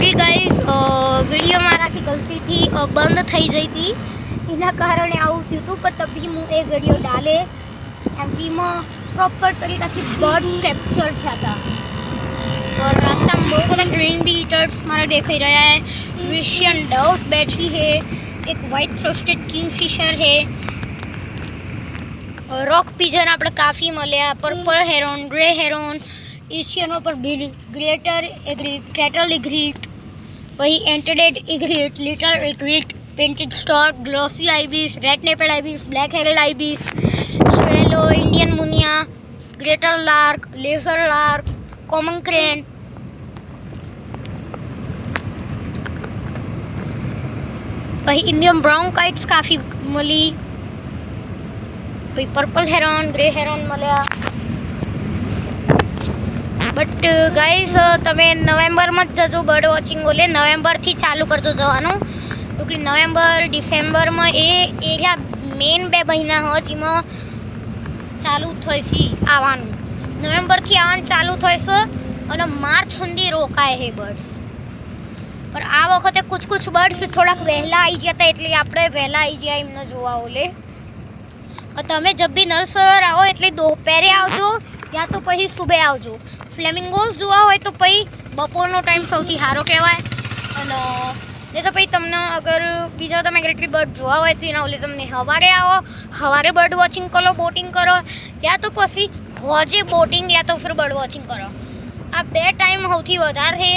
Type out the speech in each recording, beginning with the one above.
Sorry guys, video મારાથી ગલતીથી બંધ થઈ જઈ હતી, એના કારણે આવું થયું હતું. પણ તभी હું એ વિડીયો ડાલે એમપીમાં પ્રોપર તરીકાથી બર્ડ્સ કેપ્ચર થયા હતા. और रास्ता में बहुत ज़्यादा ग्रीन बी ईटर्स हमारा देख ही रहा है. विशियन डव्स बैठी है, एक वाइट थ्रोस्टेड किंगफिशर है, रॉक पिजन આપણે કાફી મળ્યા, પર્પલ હેરોન, ગ્રે હેરોન, એશિયનો પર ગ્રેટર ક્રેટલ ઇગ્રીટ, પછી એન્ટેડેડ egret, little egret, painted stork, glossy ibis, red naped ibis, black headed ibis, swallow, Indian munia, greater lark, lesser lark, common crane, वही Indian brown kites काफ़ी मिली, वही purple heron, grey heron મળ્યા. But guys તમે નવેમ્બરમાં જ જજો bird watching બોલે. નવેમ્બરથી ચાલુ કરજો જવાનું, क्योंकि નવેમ્બર ડિસેમ્બરમાં એ એરિયા મેન 2 મહિના હોય જેમાં ચાલુ થઈશી આવવાનું. નવેમ્બરથી આવવાનું ચાલુ થશે અને માર્ચ સુધી રોકાય છે બર્ડ્સ. પણ આ વખતે કુછ બર્ડ્સ થોડાક વહેલા આવી ગયા હતા, એટલે આપણે વહેલા આવી ગયા એમને જોવા ઓલે. તમે જબ બી નર્સર આવો એટલે દોપહેરે આવજો, યા તો પછી સુબહ આવજો. ફ્લેમિંગોઝ જોવા હોય તો પછી બપોરનો ટાઈમ સૌથી સારો કહેવાય. અને એ તો પછી તમને અગર બીજા તમે માઇગ્રેટરી બર્ડ જોવા હોય તો એના ઓલે તમને સવારે આવો, સવારે બર્ડ વોચિંગ કરો, બોટિંગ કરો, યા તો પછી હોજે બોટિંગ યા તો फिर बर्ड वॉचिंग કરો. આ 2 ટાઈમ સૌથી વધારે છે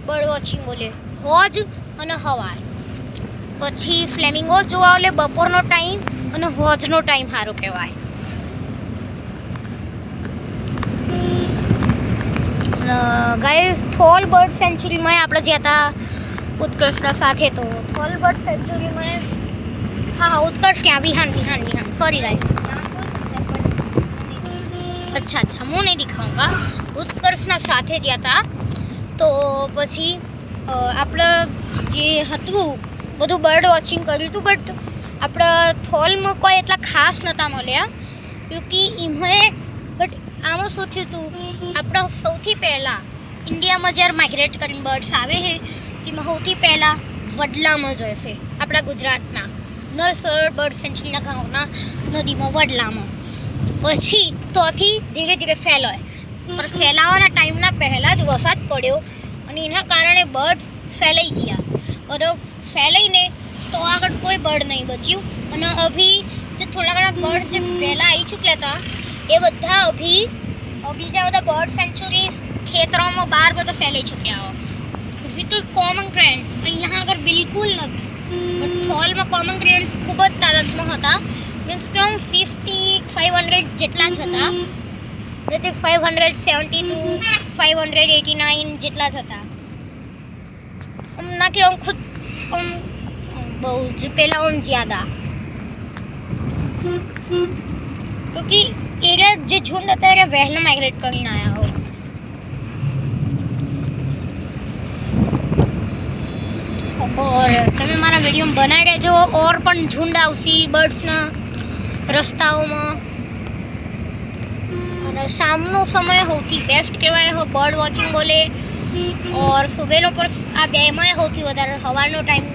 બર્ડ વોચિંગ બોલે, હોજ અને સવાર. પછી ફ્લેમિંગો જોવા ઓલે બપોરનો ટાઈમ અને હોજનો ટાઈમ સારો કહેવાય. ગાઈઝ થોલ બર્ડ સેન્ચુરીમાં આપણે ગયા હતા ઉત્કર્ષના સાથે. તો થોલ બર્ડ સેન્ચુરીમાં હા ઉત્કર્ષ ક્યાં? વિહાન. सॉरी गाइस, अच्छा હું નહીં દિખાऊंगा. ઉત્કર્ષના સાથે ગયા હતા. તો પછી આપણે જે હતું બધું બર્ડ વોચિંગ કર્યું હતું, બટ આપણા થોલમાં કોઈ એટલા ખાસ નહોતા મળ્યા, ક્યોંકિ એમાં બટ આમાં શું થયું હતું, આપણા સૌથી પહેલાં ઇન્ડિયામાં જ્યારે માઇગ્રેટ કરીને બર્ડ્સ આવે છે તેમાં સૌથી પહેલાં વડલામાં જોઈશે, આપણા ગુજરાતના નરસર બર્ડ સેન્ચુરીના ગામના નદીમાં વડલામાં. પછી તોથી ધીરે ધીરે ફેલાય, પણ ફેલાવાના ટાઈમના પહેલાં જ વરસાદ પડ્યો અને એના કારણે બર્ડ્સ ફેલાઈ ગયા. અને ફેલાઈને તો આગળ કોઈ બર્ડ નહીં બચ્યું. અને અભી જે થોડા ઘણા બર્ડ જે વહેલા આવી ચૂક્યા હતા એ બધા બીજા બધા બર્ડ સેન્ચુરીઝ ખેતરોમાં બહાર બધા ફેલાઈ ચૂક્યા હોય. વિઝિટલ કોમન ક્રેન્સ અહીંયા આગળ બિલકુલ નથી, બટ થોલમાં કોમન ક્રેન્સ ખૂબ જ તાદાદમાં હતા. મીન્સ કે 500 જેટલા જ હતા, એટલે 572 589 જેટલા જ હતા. ના કે ખુદ બહુ જ પહેલાં જ્યાદા, क्योंकि एरिया जो झुंड होता है वहला माइग्रेट કરીને आया हो. और તમે મારા વિડીયો બનાવી રહેજો, और પણ ઝુંડ આવશે બર્ડ્સના રસ્તાઓમાં. અને શામનો સમય સૌથી બેસ્ટ કહેવાય હો બર્ડ વોચિંગ બોલે. और સુબહનો પર આ બેમાં સૌથી વધારે સવારનો ટાઈમ,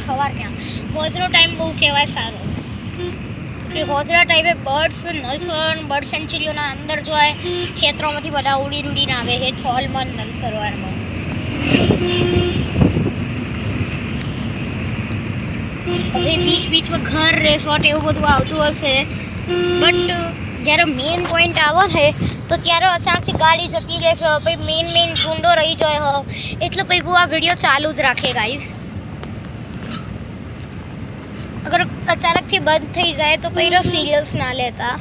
સવાર ક્યાં હોજનો ટાઈમ બહુ કહેવાય સારો, કે હોજના ટાઈમે બર્ડ્સ નલસર બર્ડ સેન્ચુરીઓના અંદર જોવાય, ખેતરોમાંથી બધા ઉડીને આવે છે થોલમાં નલસરવારમાં. હવે બીચમાં ઘર રિસોર્ટ એવું બધું આવતું હશે, બટ જ્યારે મેઇન પોઈન્ટ આવે ને તો ત્યારે અચાનકથી ગાડી જતી રહેશે, પછી મેઇન ઝુંડો રહી જાય હો, એટલે પછી હું આ વિડીયો ચાલુ જ રાખે ગાઈસ. अगर अचानक से बंद થઈ જાય તો પછી સિરિયસ ના લેતા.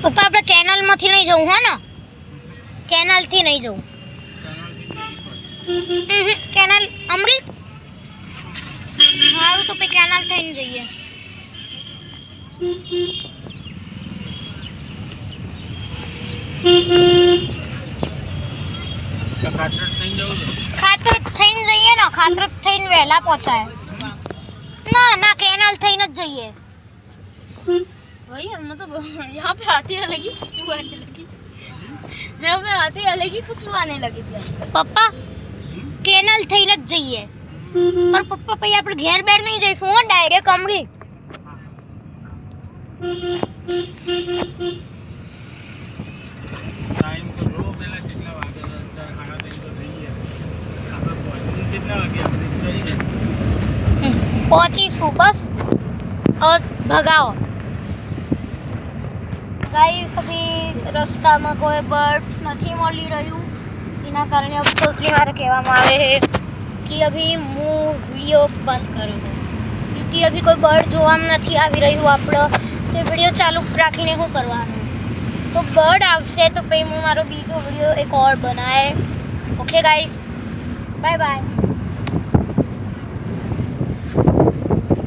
પપ્પા આપણે કેનાલમાંથી નહીં જવું હો ને? કેનાલથી નહીં જવું. કેનાલ અમૃત સારું તો પછી કેનાલ થઈને જઈએ. ખાતરત થઈને જઈએ ને, ખાતરત થઈને વહેલા પહોંચાય. ના કેનાલ થઈને જ જઈએ. भाई हम तो यहाँ पे आते ही अलग ही खुशबू आने लगी. यहाँ पे आते ही अलग ही खुशबू आने लगी थी. પપ્પા કેનાલ થઈને જ જઈએ. પર પપ્પા પછી આપણે ઘેર બેર નહીં જઈશું હો, ડાયરેક્ટ અમરી. ટાઈમ તો રો પેલા કેટલા વાગે ખાણા તો થઈ ગયા. આપણે પહોંચીને કેટલા વાગે આપણે જઈએ? પહોંચીશું બસ. और भगाओ गाइस. अभी रस्ताમાં કોઈ બર્ડ્સ નથી મળી રહ્યું, એના કારણે અફસોસથી મારે કહેવામાં આવે છે કે અભી હું વિડીયો બંધ કરું ક્योंकि અભી કોઈ બર્ડ જોવામાં નથી આવી રહ્યું આપણો. તો વિડીયો ચાલુ રાખીને શું કરવાનું? તો બર્ડ આવશે તો પછી હું મારો બીજો વિડીયો એક ઓર બનાવે. Okay guys, bye bye.